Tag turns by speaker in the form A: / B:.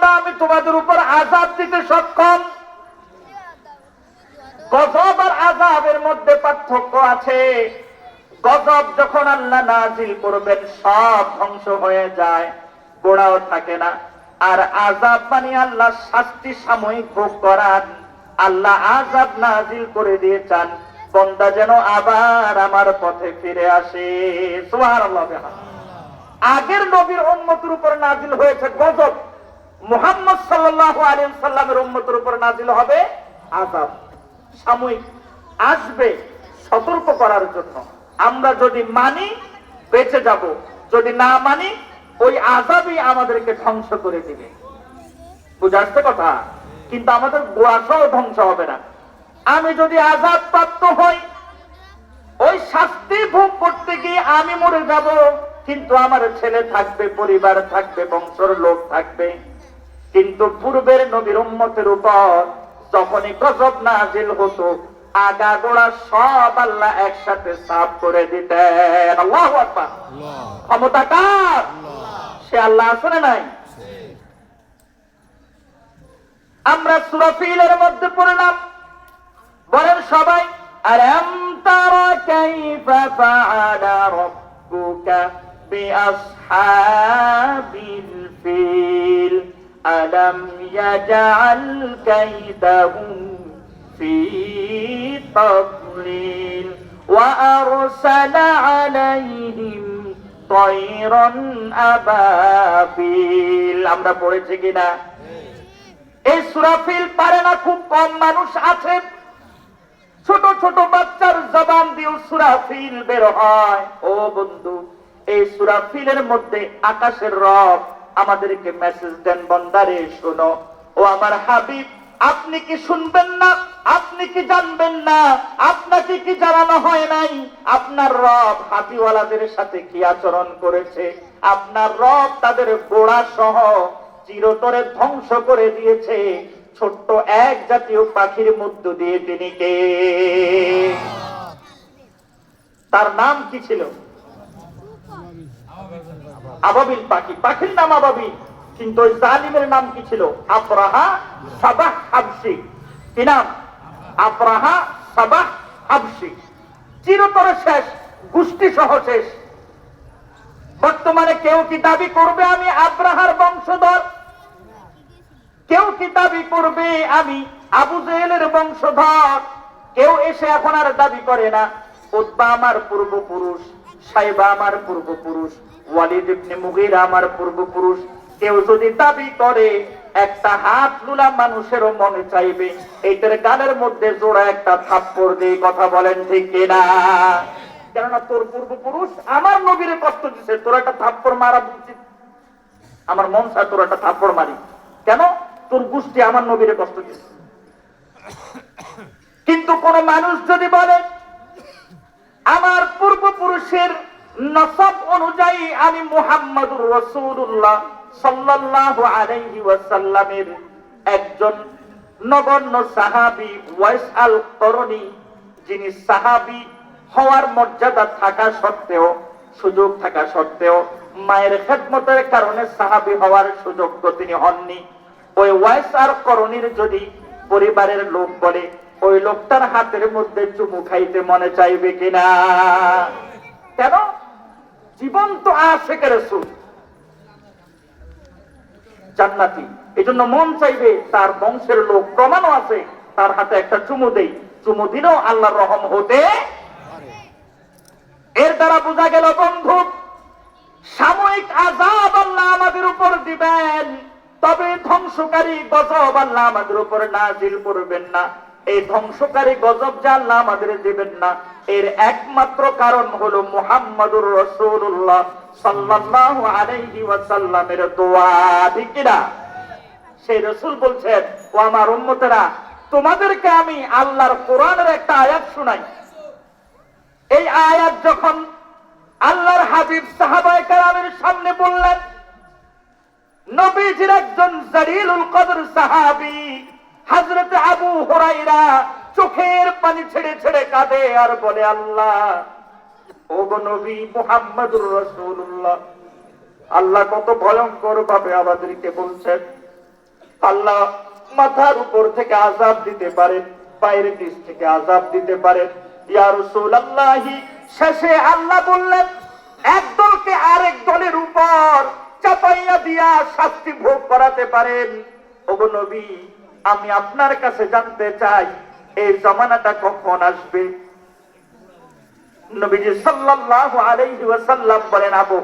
A: আল্লাহ আমি তোমাদের উপর আযাব দিতে সক্ষম। গজব আর আযাবের মধ্যে পার্থক্য আছে। গজব যখন আল্লাহ নাজিল করবেন সব ধ্বংস হয়ে যায়, গোড়াও থাকে না। আর আযাব মানে আল্লাহ শাস্তি সাময়িক ভোগ করান। আল্লাহ আযাব নাজিল করে দিয়ে চান বান্দা যেন আবার আমার পথে ফিরে আসে। সুবহানাল্লাহ। আগের নবীর উম্মতের উপর নাজিল হয়েছে গজব, মুহাম্মদ সাল্লাল্লাহু আলাইহি ওয়াসাল্লামের উম্মতের উপর নাজিল হবে আযাব, সাময়িক আসবে সতর্ক করার জন্য। আমরা যদি মানি বেঁচে যাব, যদি না মানি ওই আযাবই আমাদেরকে ধ্বংস করে দিবে। বুঝা আসছে কথা? কিন্তু আমাদের গোয়াটাও ধ্বংস হবে না। আমি যদি আযাব প্রাপ্ত হই, ওই শাস্তি ভোগ করতে গিয়ে আমি মরে যাব, কিন্তু আমার ছেলে থাকবে, পরিবার থাকবে, বংশের লোক থাকবে। কিন্তু পূর্বের নবীর উম্মতের উপর যখনই গজব নাজিল হতো আগাগোড়া সব আল্লাহ একসাথে সাফ করে দিতেন। আল্লাহু আকবার। ক্ষমতা কার? সে আল্লাহ আছে না নাই? আমরা সূরা ফিলের মধ্যে পড়লাম, বলেন সবাই আলাম তারা কাইফা ফাআলা রাব্বুকা বিআসহাবিল ফিল আলাম ইয়াজআল কাইদাহুম ফি তাদলিল ওয়া আরসালা আলাইহিম তায়রান আবাবিল। আমরা পড়েছি কিনা? এই সূরা ফিল পারে না খুব কম মানুষ আছে। ছোট ছোট বাচ্চার জবান দিয়ে সূরা ফিল বের হয়। ও বন্ধু, এই সূরা ফিলের মধ্যে আকাশের রব আমাদেরকে মেসেজ দেন, বান্দারে শোনো, ও আমার হাবিব আপনি কি শুনবেন না? আপনি কি জানবেন না? আপনাকে কি জানানো হয় নাই আপনার রব হাতিওয়ালাদের সাথে কি আচরণ করেছে? আপনার রব তাদের গোড়া সহ চিরতরে ধ্বংস করে দিয়েছে ছোট্ট এক জাতীয় পাখির মধ্য দিয়ে। তিনি কে? তার নাম কি ছিল? আবাবিল পাখি। পাখির নাম আবাবিল, কিন্তু ওই জালিমের নাম কি ছিল? আবরাহা সাবাহ হাবশি। কি নাম? আবরাহা সাবাহ হাবশি। চিরতরে শেষ, গোষ্ঠী সহ শেষ। বর্তমানে কেউ কি দাবি করবে আমি আব্রাহার বংশধর? কেউ কি দাবি করবে আমি আবু জেহেলের বংশধর? কেউ এসে এখন আর দাবি করে না উতবা আমার পূর্বপুরুষ, সাইবা আমার পূর্বপুরুষ, ওয়ালিদ ইবনে মুগীরা আমার পূর্বপুরুষ। কেউ যদি দাবি করে একটা হাত লুলা মানুষেরও মনে চাইবে এইটার গালের মধ্যে জোড়া একটা থাপ্পড় দিয়ে। কথা বলেন ঠিক কিনা? কেননা তোর পূর্বপুরুষ আমার নবীরে কষ্ট দিচ্ছে, তোর একটা থাপ্পড় মারা উচিত। আমার মন চায় তোর একটা থাপ্পড় মারি। কেন? তোর গোষ্ঠী আমার নবীরে কষ্ট দিচ্ছে। কিন্তু কোন মানুষ যদি বলে আমার পূর্বপুরুষের নসব অনুযায়ী আমি মুহাম্মদুর রাসূলুল্লাহ সাল্লাল্লাহু আলাইহি ওয়াসাল্লামের একজন নগণ্য সাহাবী ওয়াইস আল করনী, যিনি সাহাবী হওয়ার মর্যাদা থাকা সত্ত্বেও, সুযোগ থাকা সত্ত্বেও মায়ের খেদমতের কারণে সাহাবী হওয়ার সুযোগ তো তিনি হননি। ওই ওয়াইস আর করণীর যদি পরিবারের লোক বলে ওই লোকটার হাতের মধ্যে চুমু খাইতে মনে চাইবে কিনা? কেন? জীবন্ত আশিকের রাসূল, জান্নাতি, এজন্য মন চাইবে তার বংশের লোক, প্রমাণও আছে, তার হাতে একটা চুমু দেই। চুমু দিলেও আল্লাহর রহম হতে। এর দ্বারা বোঝা গেল বন্ধু, সাময়িক আযাব আল্লাহ আমাদের উপর দিবেন, তবে ধ্বংসকারী গজব আল্লাহ আমাদের উপর নাজিল করবেন না। এই ধ্বংসকারী গজব যা আল্লাহ আমাদের দিবেন না, এর একমাত্র কারণ হলো মুহাম্মদুর রাসূলুল্লাহ সাল্লাল্লাহু আলাইহি ওয়াসাল্লামের দোয়া। ঠিক কিনা? সেই রাসূল বলছেন, ও আমার উম্মতেরা, তোমাদেরকে আমি আল্লাহর কোরআনের একটা আয়াত শোনাই। এই আয়াত যখন আল্লাহর হাবিব সাহাবায়ে কেরামের সামনে বললেন, নবীজির একজন জালিলুল কদর সাহাবী হযরত আবু হুরায়রা চোখের পানি ছেড়ে ছেড়ে কাঁদে আর বলে, আল্লাহ, ও গো নবী মুহাম্মদুর রাসূলুল্লাহ, আল্লাহ কত ভয়ঙ্কর ভাবে আমাদেরকে বলছেন আল্লাহ মাথার উপর থেকে আযাব দিতে পারেন, পায়ের নিচ থেকে আযাব দিতে পারেন। ইয়া রাসূলুল্লাহি, শেষে আল্লাহ বললেন একদলকে আরেক দলের উপর চাপাইয়া দিয়া শাস্তি ভোগ করাতে পারেন। ওগো নবী, আমি আপনার কাছে জানতে চাই এই জামানাটা কখন আসবে? নবীজি সাল্লাল্লাহু আলাইহি ওয়াসাল্লাম বলেন, আবু